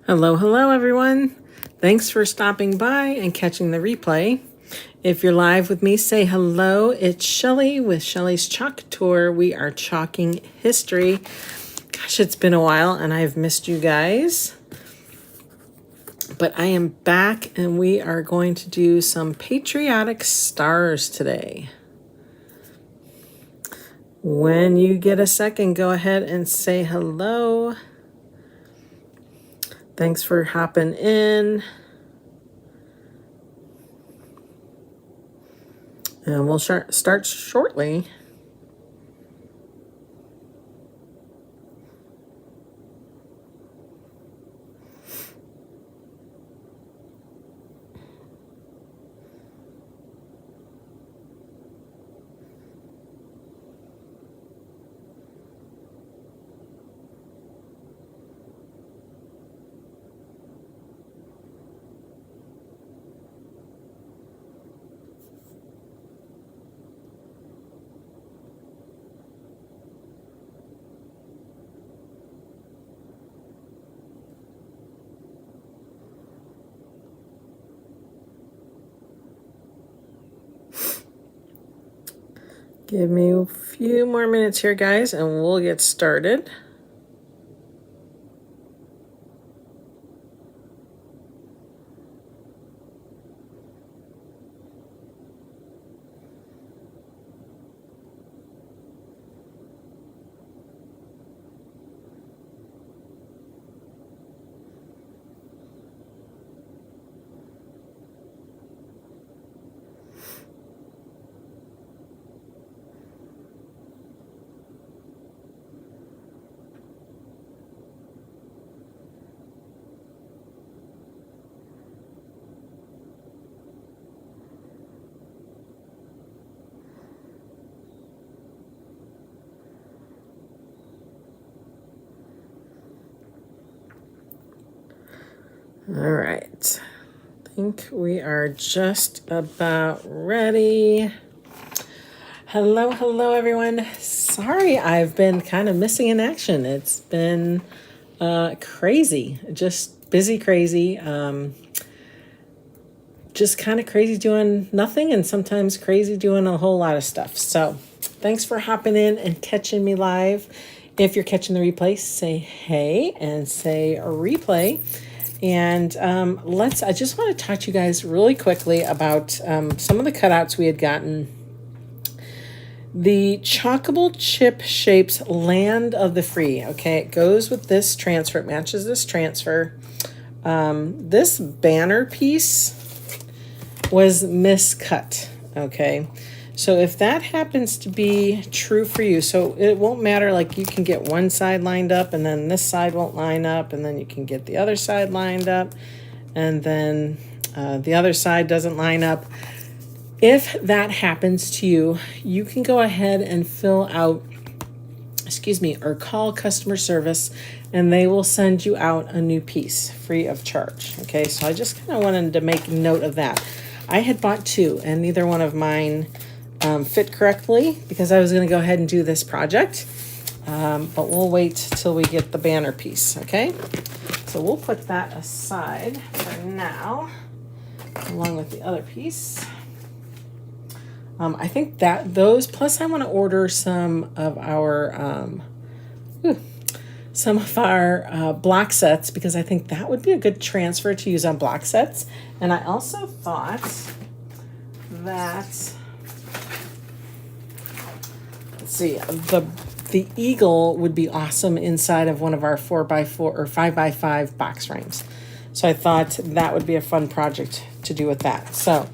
Hello, hello, everyone. Thanks for stopping by and catching the replay. If you're live with me, say hello. It's Shelly with Shelly's Chalk Couture. We are chalking history. Gosh, it's been a while and I've missed you guys. But I am back and we are going to do some patriotic stars today. When you get a second, go ahead and say hello. Thanks for hopping in. And we'll start shortly. Give me a few more minutes here, guys, and we'll get started. All right, I think we are just about ready. Hello, hello, everyone. Sorry, I've been kind of missing in action. It's been crazy, just busy, crazy. Just kind of crazy doing nothing and sometimes crazy doing a whole lot of stuff. So thanks for hopping in and catching me live. If you're catching the replay, say hey and say replay. And I just want to talk to you guys really quickly about some of the cutouts we had gotten. The Chalkable Chip Shapes Land of the Free. Okay, it goes with this transfer. It matches this transfer. This banner piece was miscut. Okay, so if that happens to be true for you, so it won't matter, like you can get one side lined up and then this side won't line up, and then you can get the other side lined up and then the other side doesn't line up. If that happens to you, you can go ahead and fill out, or call customer service and they will send you out a new piece free of charge. Okay, so I just kind of wanted to make note of that. I had bought two and neither one of mine fit correctly because I was going to go ahead and do this project, but we'll wait till we get the banner piece. Okay, so we'll put that aside for now along with the other piece. I think that those, plus I want to order some of our block sets because I think that would be a good transfer to use on block sets. And I also thought that, let's see, the eagle would be awesome inside of one of our 4x4 or 5x5 box frames. So I thought that would be a fun project to do with that. So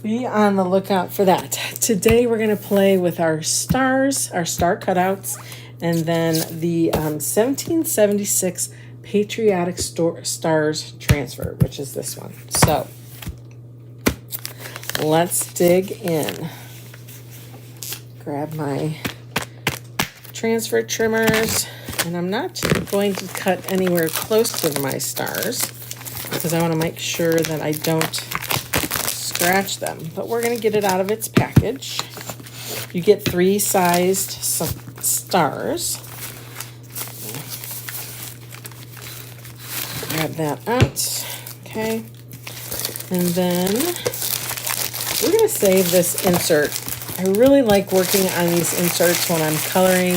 be on the lookout for that. Today we're going to play with our stars, our star cutouts, and then the 1776 Patriotic Stars transfer, which is this one. So let's dig in. Grab my transfer trimmers, and I'm not going to cut anywhere close to my stars because I want to make sure that I don't scratch them, but we're going to get it out of its package. You get 3 sized stars. grab that out. Okay. And then we're going to save this insert. I really like working on these inserts when I'm coloring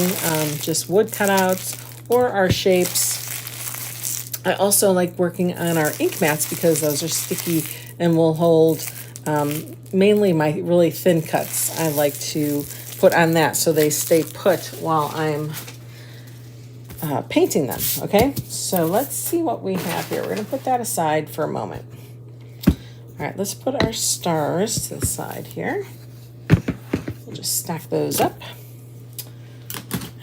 just wood cutouts or our shapes. I also like working on our ink mats because those are sticky and will hold mainly my really thin cuts. I like to put on that so they stay put while I'm painting them. Okay, so let's see what we have here. We're going to put that aside for a moment. All right, let's put our stars to the side here. We'll just stack those up.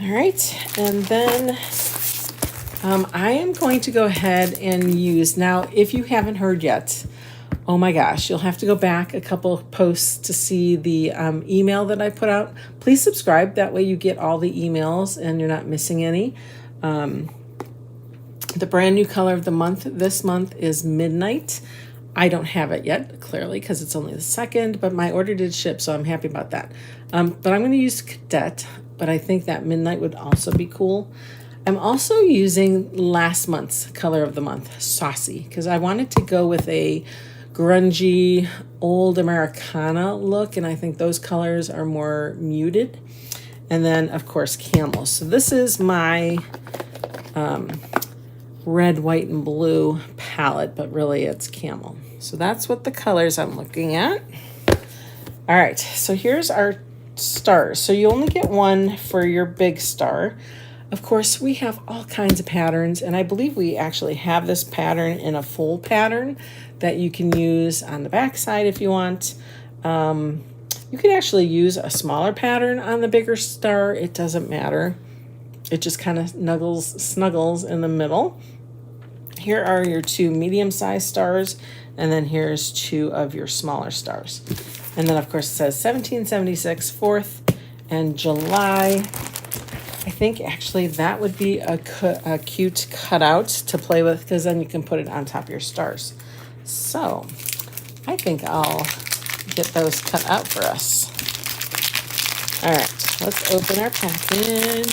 All right, and then I am going to go ahead and use, now if you haven't heard yet, oh my gosh, you'll have to go back a couple of posts to see the email that I put out. Please subscribe, that way you get all the emails and you're not missing any. The brand new color of the month this month is Midnight. I don't have it yet, clearly, because it's only the 2nd, but my order did ship, so I'm happy about that. But I'm going to use Cadet, but I think that Midnight would also be cool. I'm also using last month's color of the month, Saucy, because I wanted to go with a grungy, old Americana look, and I think those colors are more muted. And then, of course, Camel. So this is my red, white, and blue palette, but really it's Camel. So that's what the colors I'm looking at. All right, so here's our stars. So you only get one for your big star. Of course, we have all kinds of patterns, and I believe we actually have this pattern in a full pattern that you can use on the back side if you want. You can actually use a smaller pattern on the bigger star. It doesn't matter. It just kind of snuggles in the middle. Here are your 2 medium-sized stars, and then here's 2 of your smaller stars. And then, of course, it says 1776, 4th, and July. I think actually that would be a cute cutout to play with, because then you can put it on top of your stars. So I think I'll get those cut out for us. All right, let's open our package.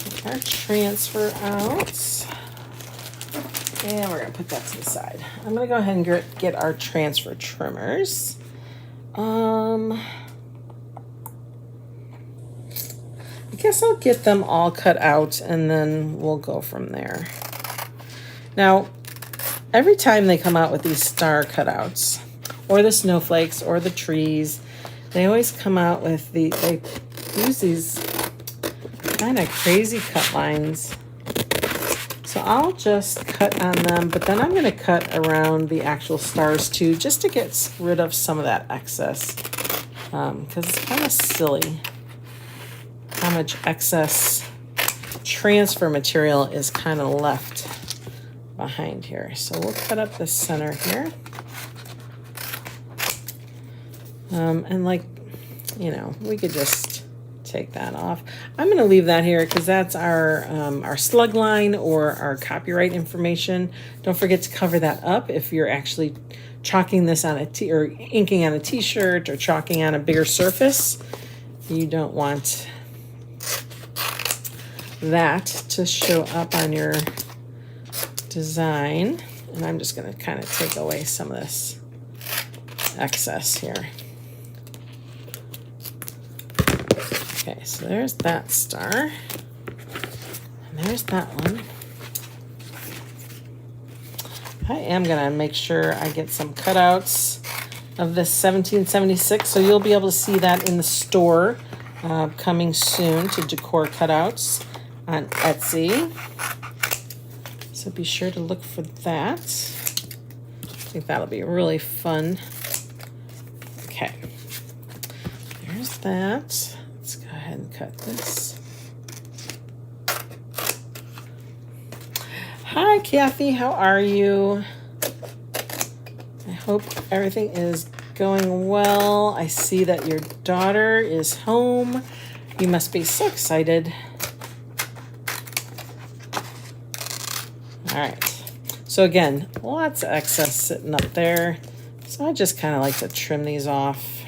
Get our transfer out. And we're going to put that to the side. I'm going to go ahead and get our transfer trimmers. I guess I'll get them all cut out and then we'll go from there. Now, every time they come out with these star cutouts, or the snowflakes, or the trees, they always come out with they use these kind of crazy cut lines. So I'll just cut on them, but then I'm going to cut around the actual stars too, just to get rid of some of that excess, because it's kind of silly how much excess transfer material is kind of left behind here. So we'll cut up the center here. And like, you know, we could just take that off. I'm going to leave that here because that's our slug line or our copyright information. Don't forget to cover that up if you're actually chalking this on or inking on a t-shirt or chalking on a bigger surface. You don't want that to show up on your design. And I'm just going to kind of take away some of this excess here. Okay, so there's that star. And there's that one. I am going to make sure I get some cutouts of this 1776, so you'll be able to see that in the store coming soon to Decor Cutouts on Etsy. So be sure to look for that. I think that'll be really fun. Okay, there's that. Let's go ahead and cut this. Hi, Kathy. How are you? I hope everything is going well. I see that your daughter is home. You must be so excited. All right. So again, lots of excess sitting up there. So I just kind of like to trim these off.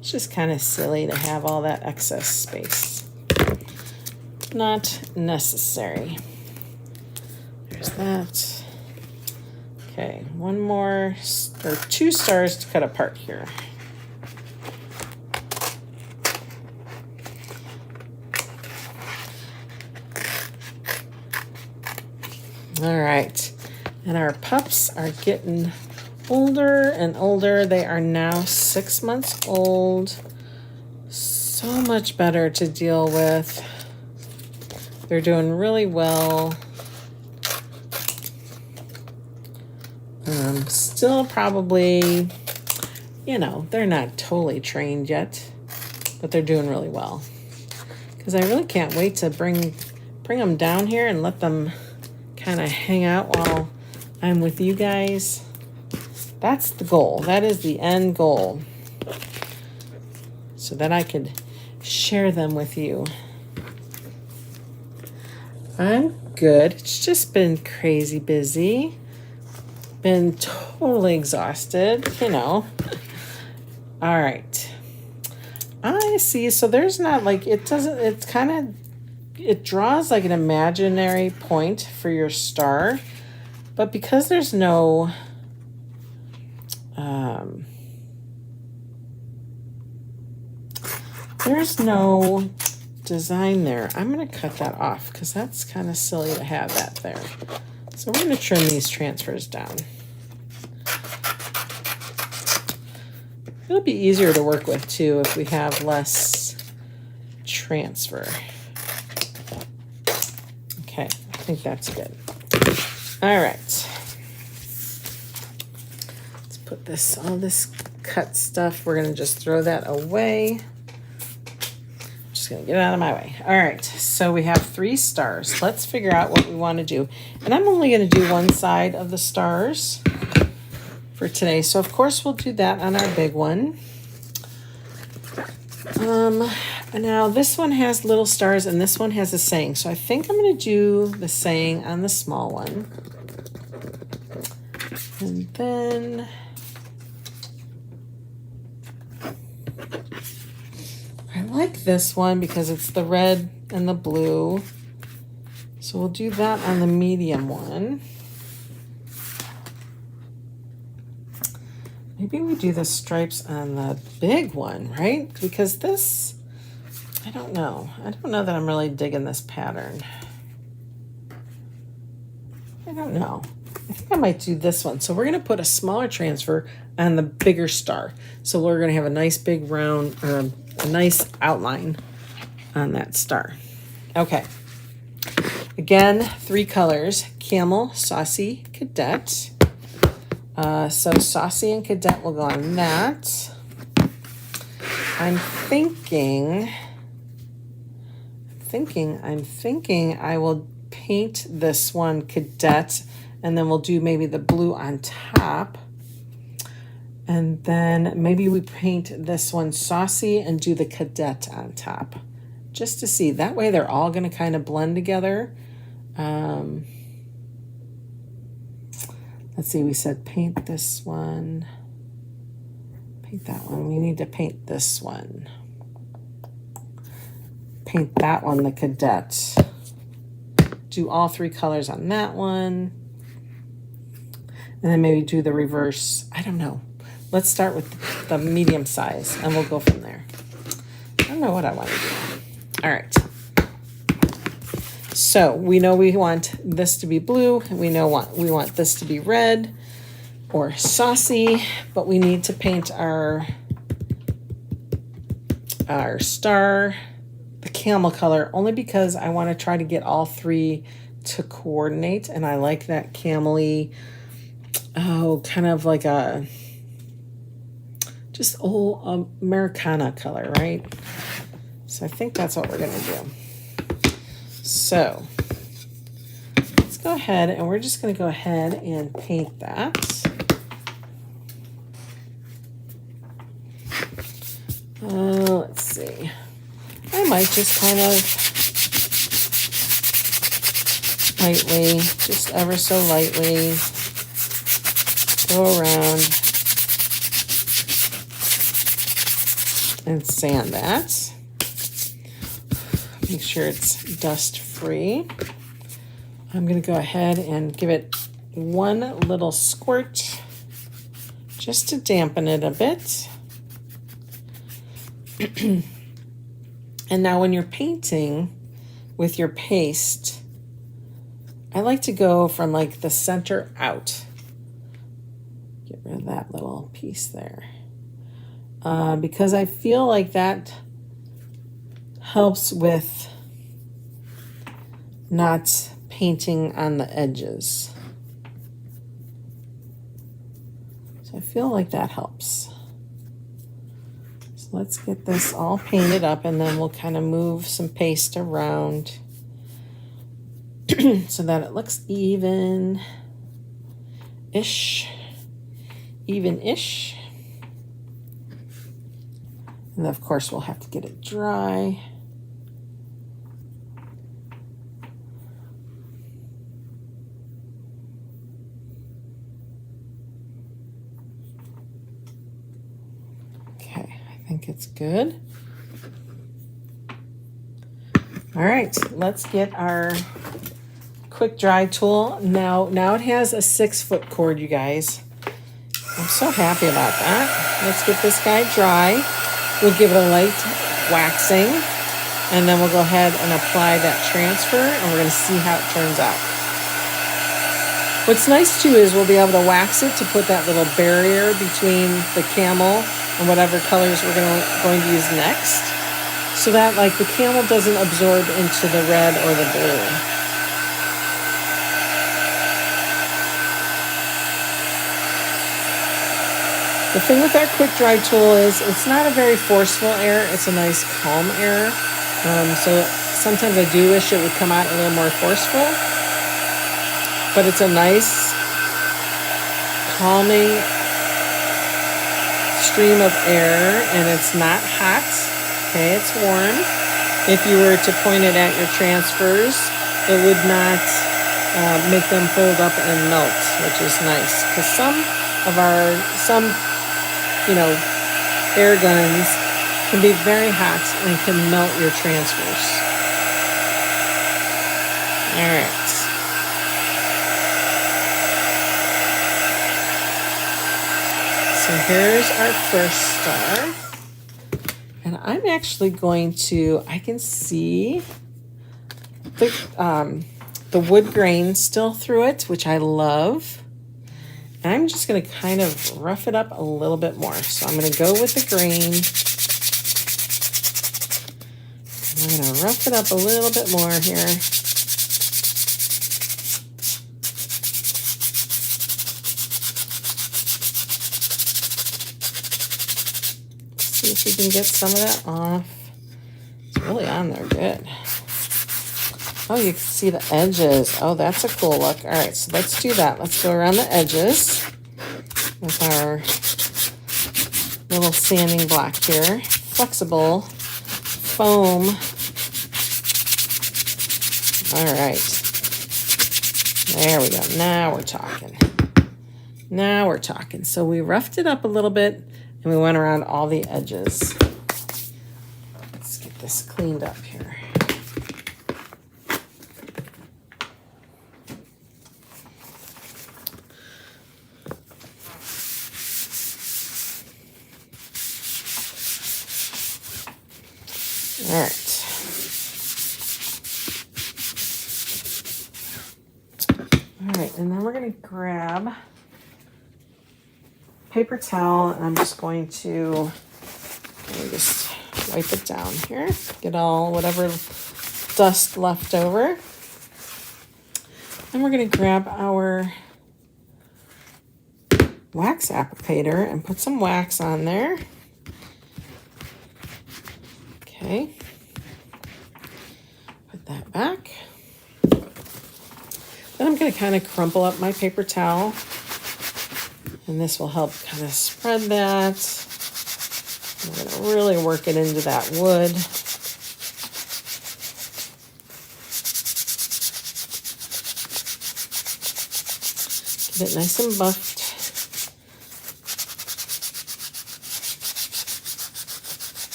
It's just kind of silly to have all that excess space. not necessary. There's that. Okay, one more, or 2 stars to cut apart here. All right, and our pups are getting older and older. They are now 6 months old. So much better to deal with. They're doing really well. Still probably, you know, they're not totally trained yet, but they're doing really well. Because I really can't wait to bring them down here and let them kind of hang out while I'm with you guys. That's the goal. That is the end goal. So that I could share them with you. I'm good. It's just been crazy busy. Been totally exhausted, you know. All right. I see. So there's not like, it doesn't, it's kind of, it draws like an imaginary point for your star. But because there's no, there's no design there, I'm going to cut that off because that's kind of silly to have that there. So we're going to trim these transfers down. It'll be easier to work with too if we have less transfer. Okay, I think that's good. All right. Let's put this, all this cut stuff, we're going to just throw that away. Just going to get it out of my way. All right, so we have 3 stars. Let's figure out what we want to do. And I'm only going to do one side of the stars for today. So of course we'll do that on our big one. Now this one has little stars and this one has a saying. So I think I'm going to do the saying on the small one. And then I like this one because it's the red and the blue. So we'll do that on the medium one. Maybe we do the stripes on the big one, right? Because this, I don't know. I don't know that I'm really digging this pattern. I don't know. I think I might do this one. So we're going to put a smaller transfer on the bigger star. So we're going to have a nice big round, a nice outline on that star. Okay. Again, 3 colors: Camel, Saucy, Cadet. So Saucy and Cadet will go on that. I'm thinking I will paint this one Cadet, and then we'll do maybe the blue on top. And then maybe we paint this one Saucy and do the Cadet on top. Just to see. That way they're all going to kind of blend together. Let's see, we said paint this one. Paint that one. We need to paint this one. Paint that one, the Cadet. Do all 3 colors on that one. And then maybe do the reverse. I don't know. Let's start with the medium size and we'll go from there. I don't know what I want to do. All right. So we know we want this to be blue. We want this to be red or saucy, but we need to paint our star the camel color only because I want to try to get all 3 to coordinate, and I like that camel-y, kind of like a just old Americana color, right? So I think that's what we're gonna do. So let's go ahead and we're just going to go ahead and paint that. Let's see. I might just kind of lightly, just ever so lightly, go around and sand that. Make sure it's dust free. I'm going to go ahead and give it one little squirt just to dampen it a bit. And now when you're painting with your paste, I like to go from like the center out. Get rid of that little piece there. Because I feel like that helps with not painting on the edges. So I feel like that helps. So let's get this all painted up, and then we'll kind of move some paste around so that it looks even-ish. Even-ish. And of course we'll have to get it dry. Okay, I think it's good. All right, let's get our quick dry tool. Now it has a 6-foot cord, you guys. I'm so happy about that. Let's get this guy dry. We'll give it a light waxing, and then we'll go ahead and apply that transfer, and we're going to see how it turns out. What's nice too is we'll be able to wax it to put that little barrier between the camel and whatever colors we're going to use next, so that like the camel doesn't absorb into the red or the blue. The thing with our quick dry tool is it's not a very forceful air, it's a nice calm air. So sometimes I do wish it would come out a little more forceful, but it's a nice calming stream of air, and it's not hot, okay, it's warm. If you were to point it at your transfers, it would not make them fold up and melt, which is nice, because some air guns can be very hot and can melt your transfers. All right. So here's our first star. And I'm actually going to, I can see the wood grain still through it, which I love. I'm just going to kind of rough it up a little bit more. So I'm going to go with the grain. I'm going to rough it up a little bit more here. See if we can get some of that off. It's really on there good. Oh, you can see the edges. Oh, that's a cool look. All right, so let's do that. Let's go around the edges with our little sanding block here. Flexible foam. All right. There we go. Now we're talking. Now we're talking. So we roughed it up a little bit, and we went around all the edges. Let's get this cleaned up here. All right. All right, and then we're going to grab paper towel, and I'm just going to just wipe it down here. Get all whatever dust left over. Then we're going to grab our wax applicator and put some wax on there. Okay, put that back. Then I'm going to kind of crumple up my paper towel, and this will help kind of spread that. I'm going to really work it into that wood. Get it nice and buffed.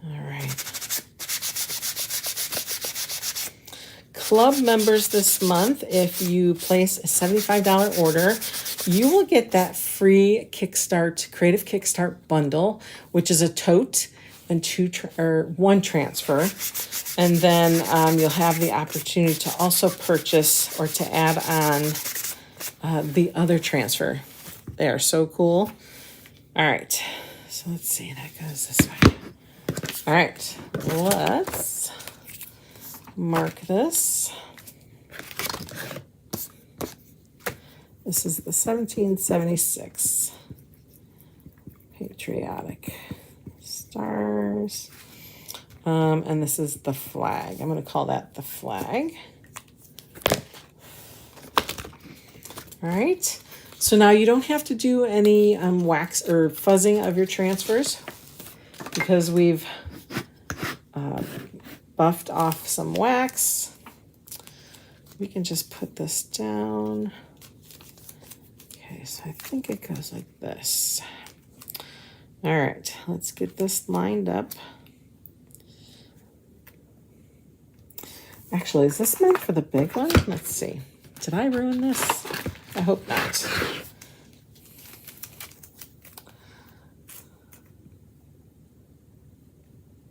All right. club members this month, if you place a $75 order, you will get that free Creative Kickstart bundle, which is a tote and one transfer. And then you'll have the opportunity to also purchase or to add on the other transfer. They are so cool. All right, so let's see, that goes this way. All right, let's mark this. This is the 1776 Patriotic stars. And this is the flag. I'm going to call that the flag. All right. So now you don't have to do any wax or fuzzing of your transfers because we've buffed off some wax. We can just put this down. Okay, so I think it goes like this. All right, let's get this lined up. Actually, is this meant for the big one? Let's see. Did I ruin this? I hope not.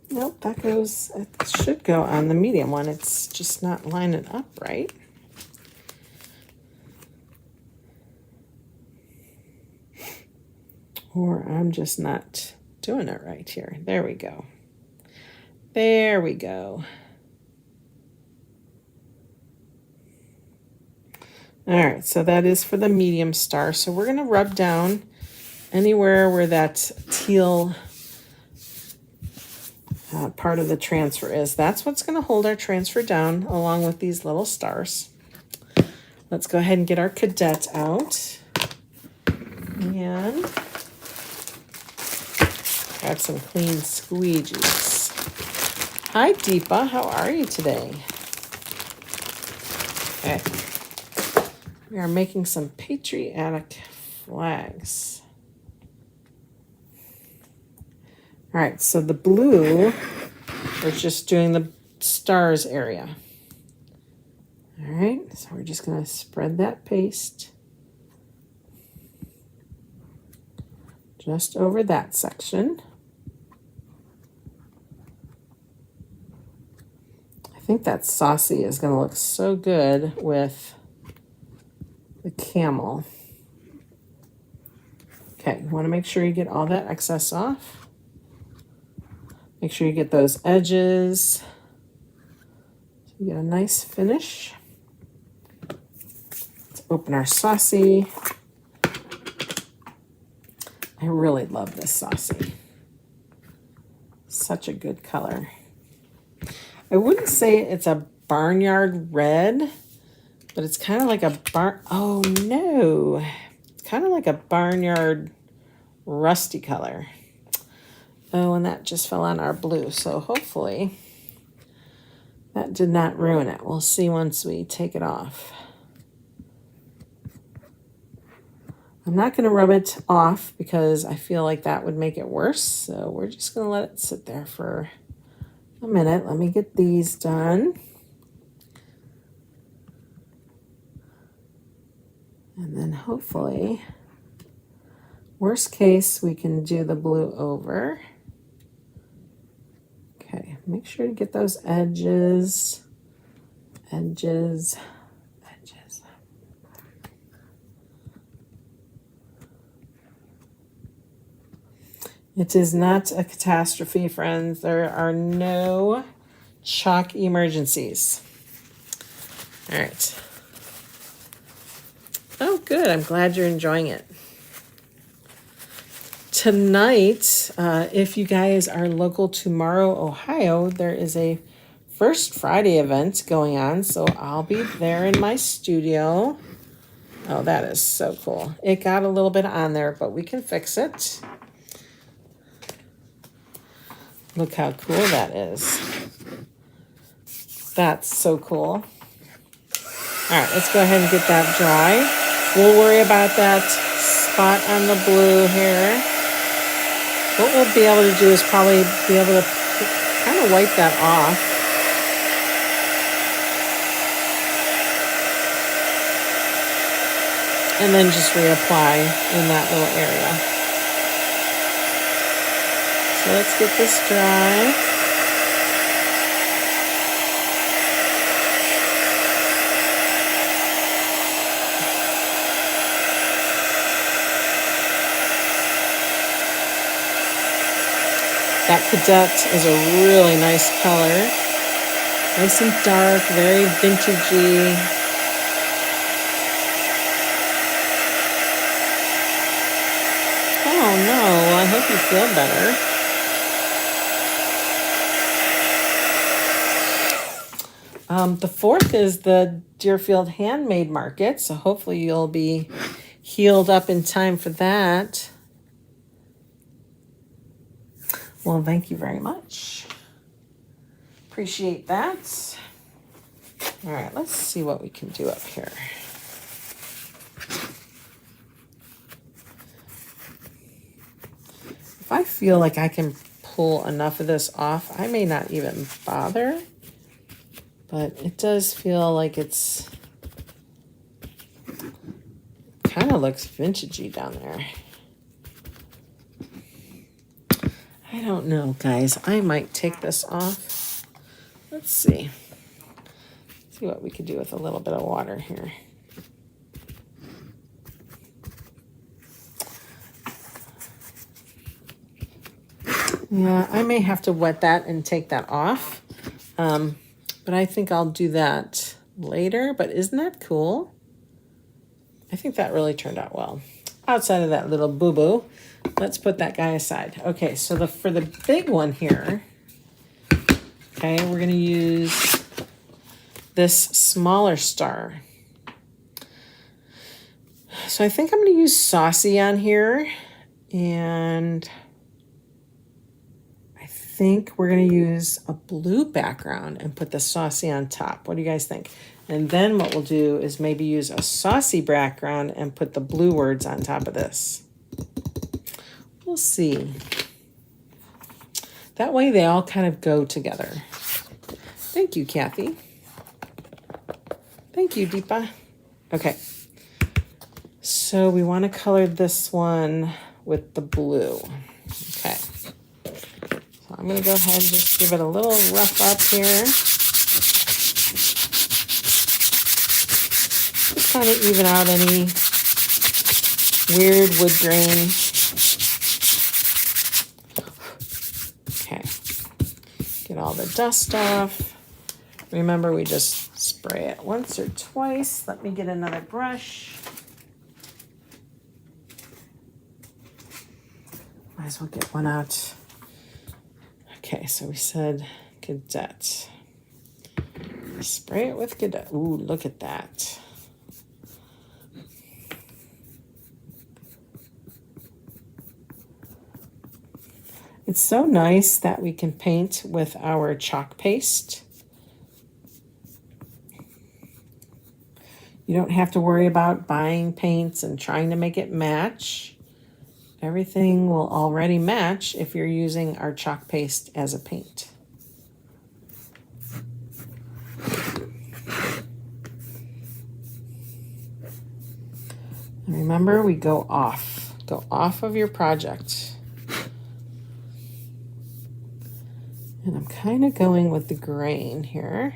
Nope, that goes, it should go on the medium one. It's just not lining up right. Or I'm just not doing it right here. There we go. There we go. All right, so that is for the medium star. So we're going to rub down anywhere where that teal part of the transfer is. That's what's going to hold our transfer down along with these little stars. Let's go ahead and get our cadet out and grab some clean squeegees. Hi Deepa, how are you today? Okay, we are making some patriotic flags. All right, so the blue, we're just doing the stars area. All right, so we're just going to spread that paste just over that section. I think that saucy is going to look so good with the camel. Okay, you want to make sure you get all that excess off. Make sure you get those edges so you get a nice finish. Let's open our saucy. I really love this saucy. Such a good color. I wouldn't say it's a barnyard red, but it's kind of like a oh no. It's kind of like a barnyard rusty color. Oh, and that just fell on our blue, so hopefully that did not ruin it. We'll see once we take it off. I'm not going to rub it off because I feel like that would make it worse, so we're just going to let it sit there for a minute. Let me get these done. And then hopefully, worst case, we can do the blue over. Okay, make sure to get those edges. It is not a catastrophe, friends. There are no chalk emergencies. All right. Oh, good. I'm glad you're enjoying it. Tonight, if you guys are local to Morrow, Ohio, there is a First Friday event going on, so I'll be there in my studio. Oh, that is so cool. It got a little bit on there, but we can fix it. Look how cool that is. That's so cool. All right, let's go ahead and get that dry. We'll worry about that spot on the blue here. What we'll be able to do is probably be able to kind of wipe that off. and then just reapply in that little area. So let's get this dry. That cadet is a really nice color. Nice and dark, very vintagey. Oh no, well, I hope you feel better. The 4th is the Deerfield Handmade Market, so hopefully you'll be healed up in time for that. Well, thank you very much. Appreciate that. All right, let's see what we can do up here. If I feel like I can pull enough of this off, I may not even bother, but it does feel like it's kind of looks vintagey down there. I don't know, guys. I might take this off. Let's see. See what we could do with a little bit of water here. Yeah, I may have to wet that and take that off. But I think I'll do that later. But isn't that cool? I think that really turned out well. Outside of that little boo-boo, let's put that guy aside. Okay, so for the big one here, okay, we're going to use this smaller star. So I think I'm going to use Saucy on here, and I think we're going to use a blue background and put the Saucy on top. What do you guys think? And then what we'll do is maybe use a Saucy background and put the blue words on top of this. We'll see. That way they all kind of go together. Thank you, Kathy. Thank you, Deepa. Okay. So we want to color this one with the blue. Okay. So I'm going to go ahead and just give it a little rough up here. Just kind of even out any weird wood grain. Okay. Get all the dust off. Remember, we just spray it once or twice. Let me get another brush. Might as well get one out. Okay, so we said cadet. Spray it with cadet. Ooh, look at that. It's so nice that we can paint with our chalk paste. You don't have to worry about buying paints and trying to make it match. Everything will already match if you're using our chalk paste as a paint. And remember, we go off of your project. And I'm kind of going with the grain here.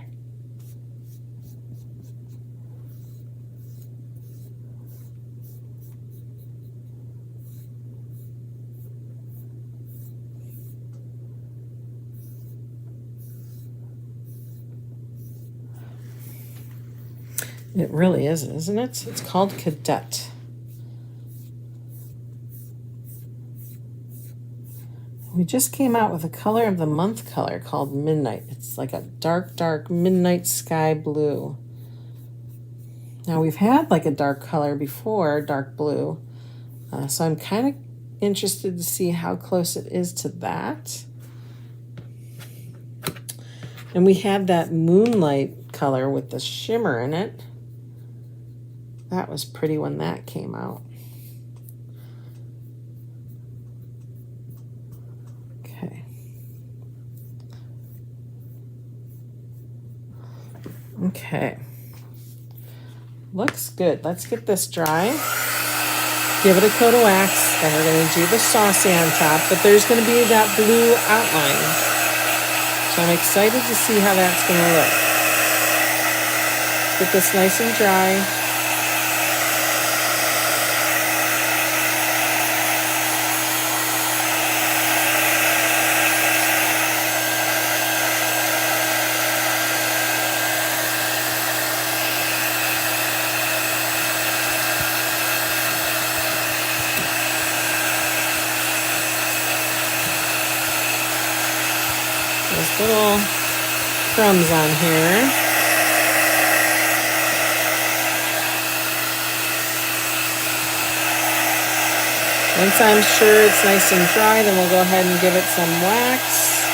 It really is, isn't it? It's called Cadet. We just came out with a color of the month color called Midnight. It's like a dark, dark midnight sky blue. Now we've had like a dark color before, dark blue. So I'm kind of interested to see how close it is to that. And we had that moonlight color with the shimmer in it. That was pretty when that came out. Okay. Okay. Looks good. Let's get this dry. Give it a coat of wax. Then we're going to do the saucy on top, but there's going to be that blue outline. So I'm excited to see how that's going to look. Get this nice and dry. There's little crumbs on here. Once I'm sure it's nice and dry, then we'll go ahead and give it some wax.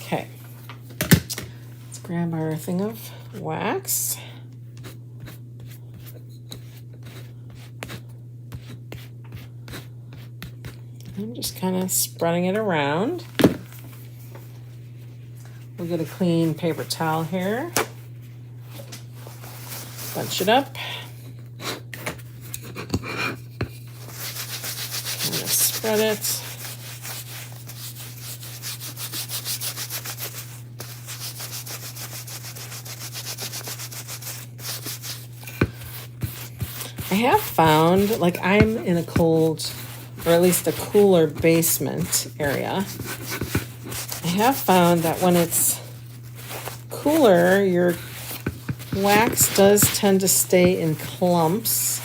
Okay. Let's grab our thing of wax. I'm just kind of spreading it around. We'll get a clean paper towel here. Bunch it up. Kind of spread it. I have found, like, I'm in a cold, or at least a cooler basement area. I have found that when it's cooler, your wax does tend to stay in clumps.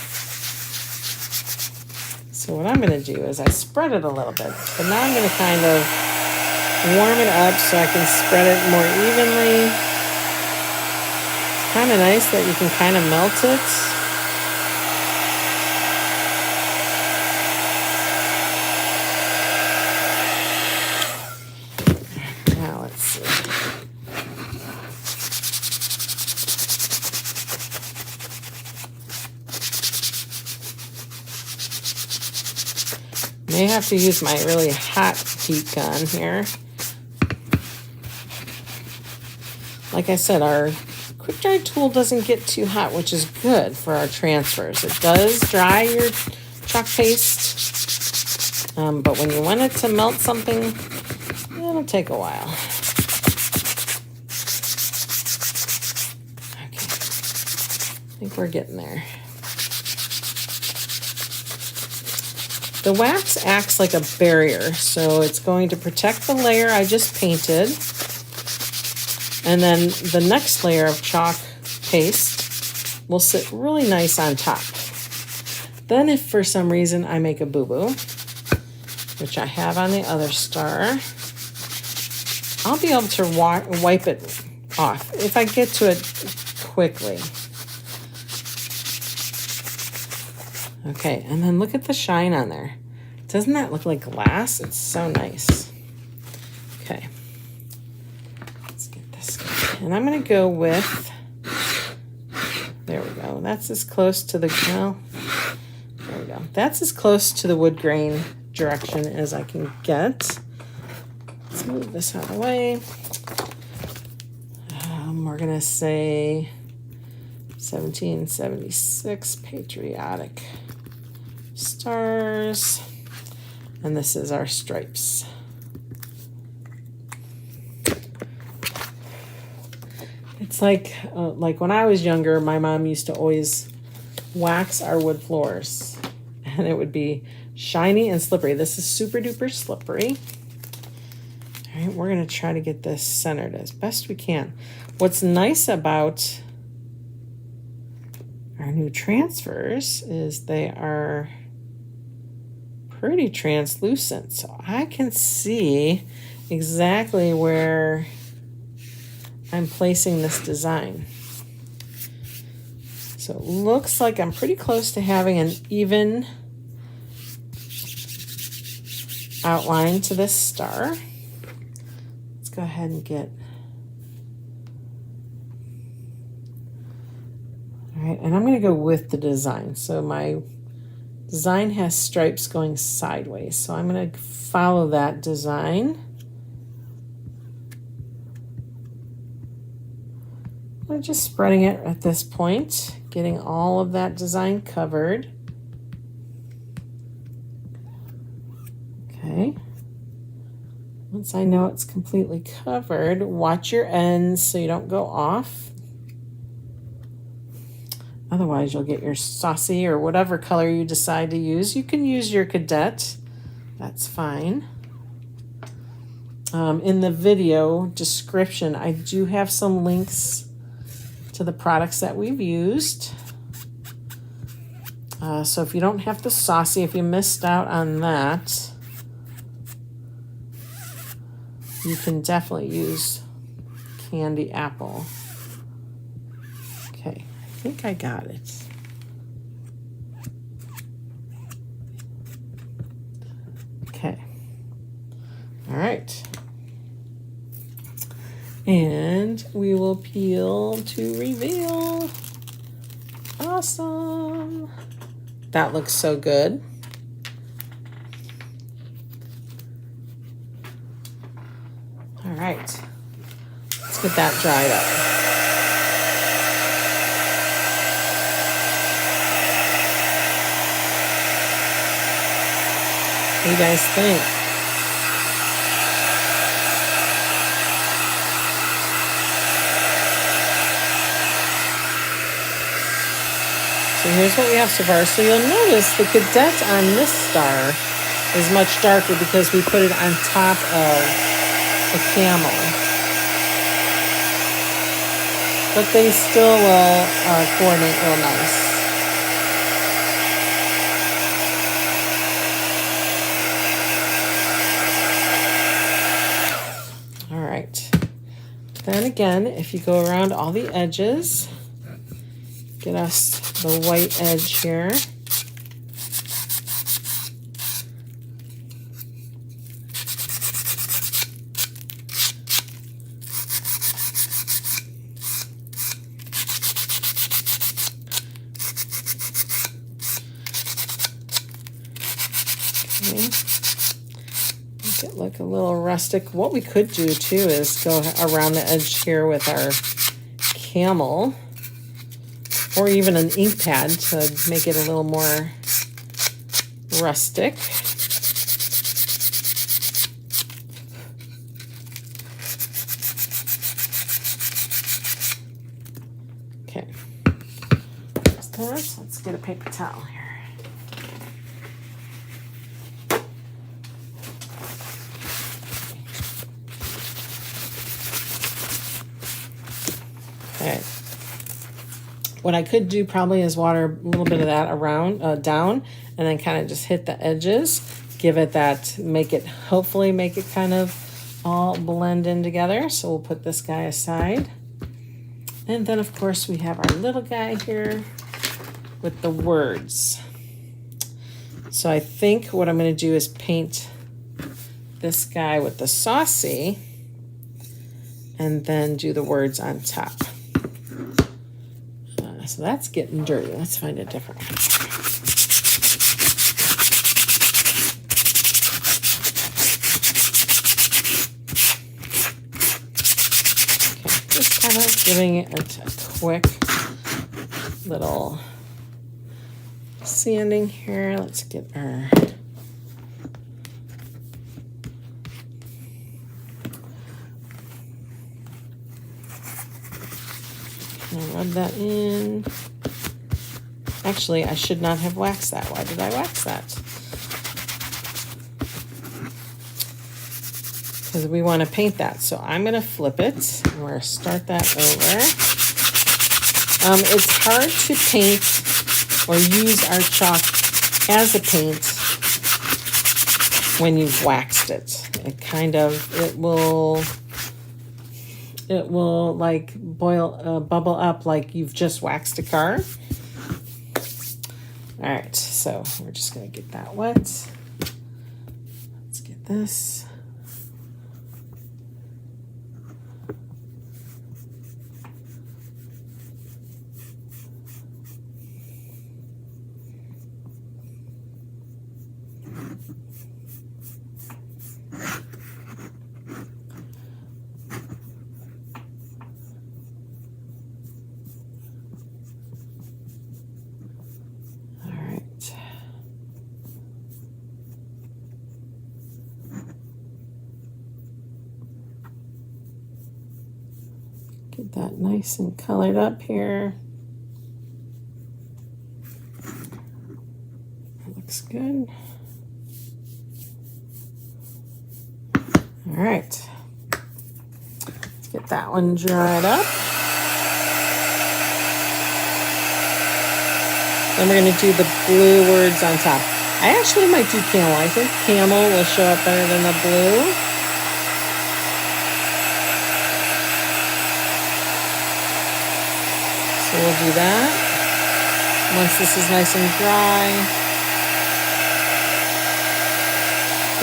So what I'm going to do is I spread it a little bit, but now I'm going to kind of warm it up so I can spread it more evenly. It's kind of nice that you can kind of melt it. May have to use my really hot heat gun here. Like I said, our quick dry tool doesn't get too hot, which is good for our transfers. It does dry your chalk paste, but when you want it to melt something, it'll take a while. Okay, I think we're getting there. The wax acts like a barrier, so it's going to protect the layer I just painted, and then the next layer of chalk paste will sit really nice on top. Then if for some reason I make a boo-boo, which I have on the other star, I'll be able to wipe it off if I get to it quickly. Okay, and then look at the shine on there. Doesn't that look like glass? It's so nice. Okay, let's get this going. And I'm going to go with, there we go. That's as close to the, well, there we go. That's as close to the wood grain direction as I can get. Let's move this out of the way. We're going to say 1776 Patriotic stars, and this is our stripes. It's like when I was younger, my mom used to always wax our wood floors, and it would be shiny and slippery. This is super duper slippery. All right, we're going to try to get this centered as best we can. What's nice about our new transfers is they are pretty translucent, so I can see exactly where I'm placing this design. So it looks like I'm pretty close to having an even outline to this star. Let's go ahead and get, all right, and I'm going to go with the design. So my Design has stripes going sideways, so I'm going to follow that design. I'm just spreading it at this point, getting all of that design covered. Okay. Once I know it's completely covered, watch your ends so you don't go off. Otherwise, you'll get your saucy or whatever color you decide to use. You can use your cadet. That's fine. In the video description, I do have some links to the products that we've used. So if you don't have the saucy, if you missed out on that, you can definitely use candy apple. Okay, I think I got it. Okay. All right. And we will peel to reveal. Awesome. That looks so good. All right. Let's get that dried up. What do you guys think? So here's what we have so far. So you'll notice the cadet on this star is much darker because we put it on top of a camel. But they still will coordinate real nice. All right. Then again, if you go around all the edges, get us the white edge here. Okay. Make it look a little rustic. What we could do too is go around the edge here with our camel, or even an ink pad to make it a little more rustic. Okay, that's this. Let's get a paper towel here. Okay. What I could do probably is water a little bit of that around down, and then kind of just hit the edges, give it that, hopefully make it kind of all blend in together. So we'll put this guy aside. And then of course we have our little guy here with the words. So I think what I'm going to do is paint this guy with the saucy and then do the words on top. So that's getting dirty. Let's find a different one. Okay, just kind of giving it a quick little sanding here. Let's get our rub that in. Actually, I should not have waxed that. Why did I wax that? Because we want to paint that. So I'm going to flip it. And we're going to start that over. It's hard to paint or use our chalk as a paint when you've waxed it. It will like bubble up like you've just waxed a car. All right, so we're just gonna get that wet. Let's get this. Get that nice and colored up here. That looks good. All right. Let's get that one dried up. Then we're going to do the blue words on top. I actually might do camel. I think camel will show up better than the blue. So we'll do that. Once this is nice and dry.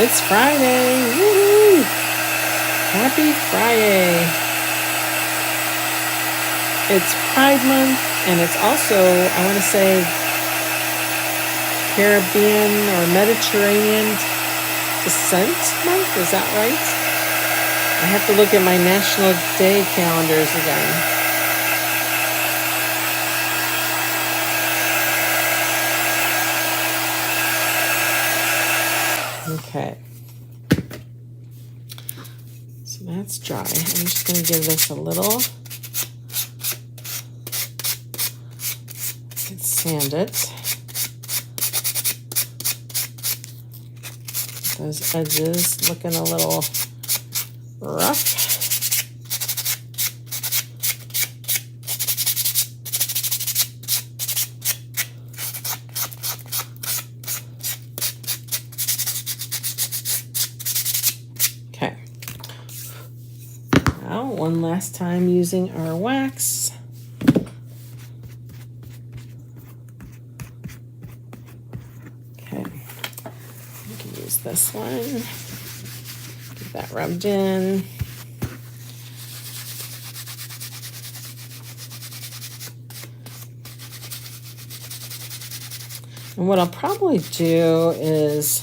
It's Friday. Woo-hoo! Happy Friday. It's Pride Month, and it's also, I want to say, Caribbean or Mediterranean Descent Month. Is that right? I have to look at my National Day calendars again. Okay. So that's dry. I'm just going to give this a little. I can sand it. Those edges looking a little rough. Okay. Now, one last time using our wax. This one, get that rubbed in. And what I'll probably do is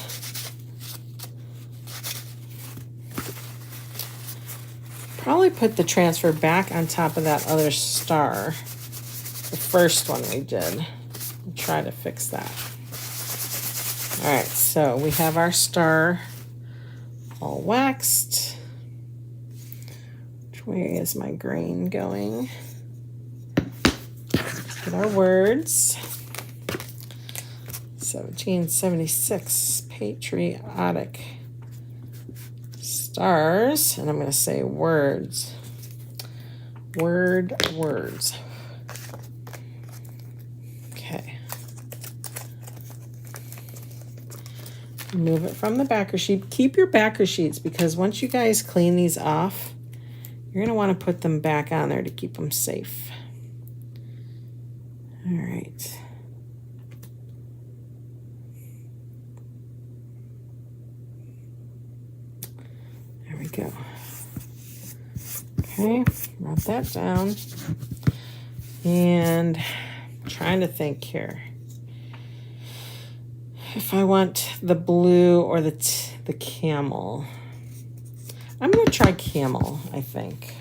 probably put the transfer back on top of that other star, the first one we did, and try to fix that. All right, so we have our star all waxed. Which way is my grain going? Get our words. 1776 Patriotic stars, and I'm going to say words. Words. Okay. Remove it from the backer sheet. Keep your backer sheets, because once you guys clean these off, you're going to want to put them back on there to keep them safe. All right. There we go. Okay, wrap that down. And I'm trying to think here. If I want the blue or the camel. I'm going to try camel, I think.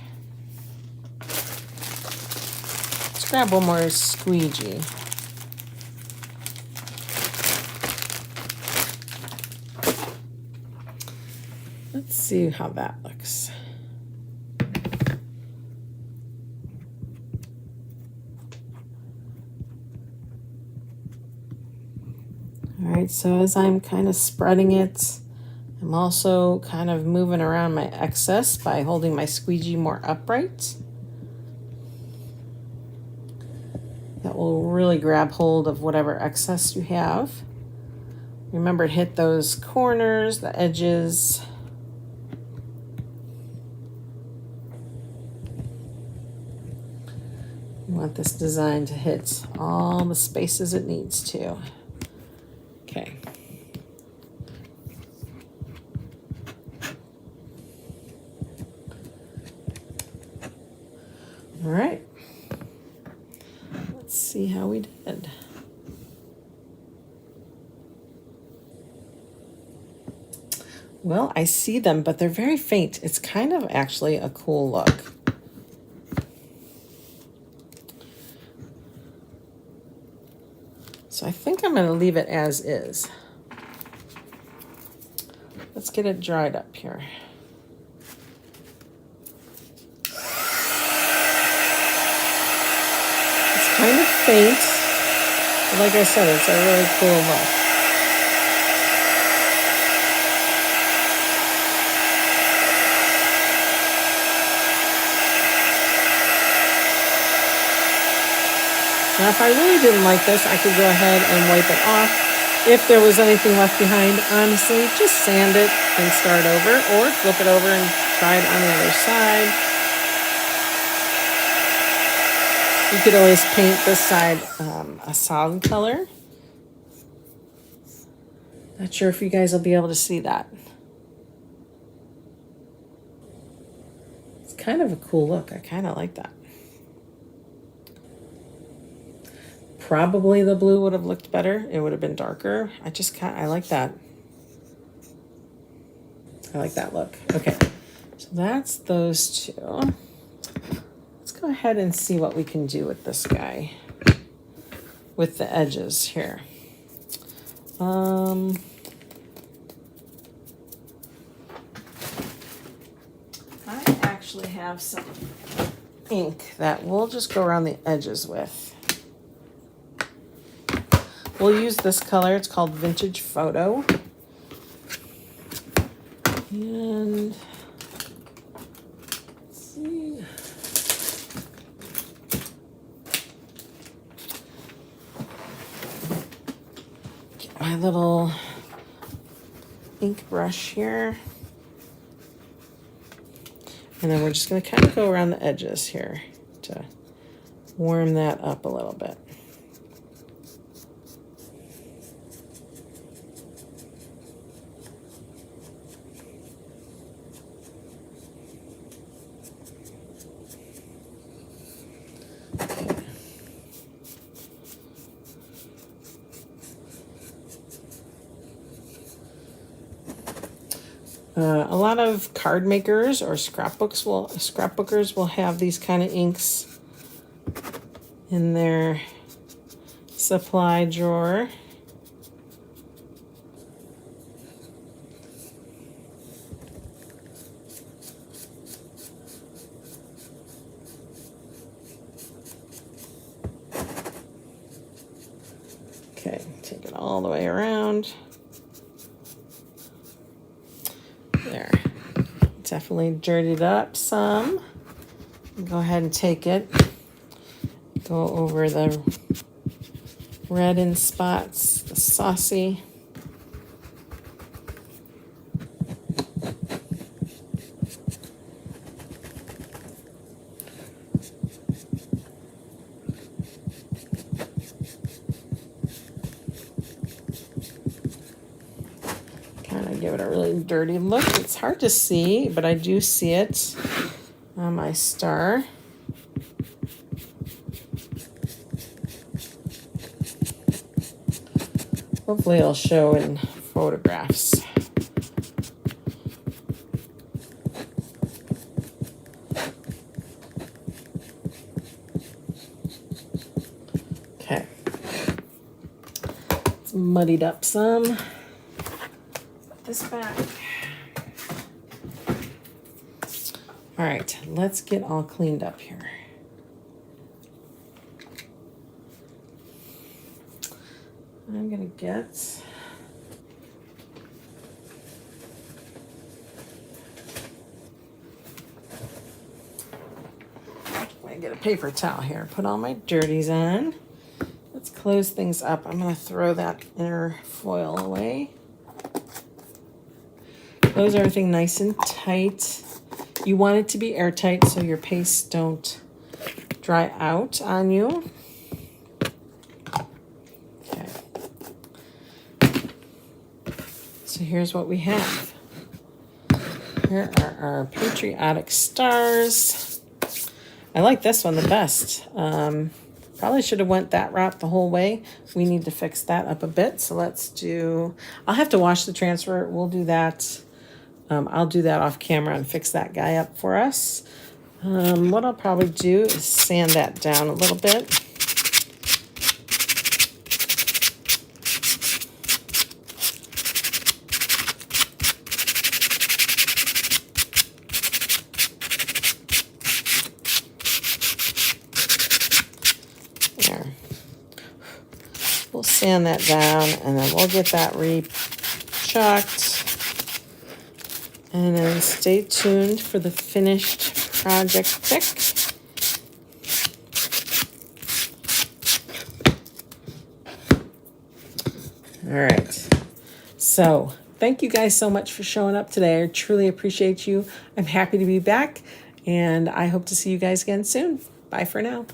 Let's grab one more squeegee. Let's see how that looks. All right, so as I'm kind of spreading it, I'm also kind of moving around my excess by holding my squeegee more upright. That will really grab hold of whatever excess you have. Remember to hit those corners, the edges. You want this design to hit all the spaces it needs to. Okay. All right. Let's see how we did. Well, I see them, but they're very faint. It's kind of actually a cool look. So I think I'm going to leave it as is. Let's get it dried up here. kind of faint, but like I said, it's a really cool look. Now, if I really didn't like this, I could go ahead and wipe it off. If there was anything left behind, honestly, just sand it and start over, or flip it over and try it on the other side. You could always paint this side a solid color. Not sure if you guys will be able to see that. It's kind of a cool look. I kind of like that. Probably the blue would have looked better. It would have been darker. I like that. I like that look. Okay, so that's those two. Let's go ahead and see what we can do with this guy. With the edges here. I actually have some ink that we'll just go around the edges with. We'll use this color. It's called Vintage Photo. And let's see. Get my little ink brush here. And then we're just going to kind of go around the edges here to warm that up a little bit. A lot of card makers or scrapbookers will have these kind of inks in their supply drawer. Okay, take it all the way around. There. Definitely dirtied up some. Go ahead and take it. Go over the red in spots, the saucy. Give it a really dirty look. It's hard to see, but I do see it on my star. Hopefully it'll show in photographs. Okay. It's muddied up some. This back. All right, let's get all cleaned up here. I'm gonna get a paper towel here. Put all my dirties on. Let's close things up. I'm gonna throw that inner foil away. Close everything nice and tight. You want it to be airtight so your pastes don't dry out on you. Okay. So here's what we have. Here are our Patriotic stars. I like this one the best. Probably should have went that route the whole way. We need to fix that up a bit. So let's do, I'll have to wash the transfer. We'll do that. I'll do that off camera and fix that guy up for us. What I'll probably do is sand that down a little bit. There we'll sand that down, and then we'll get that re-chucked. And then stay tuned for the finished project pick. All right. So thank you guys so much for showing up today. I truly appreciate you. I'm happy to be back, and I hope to see you guys again soon. Bye for now.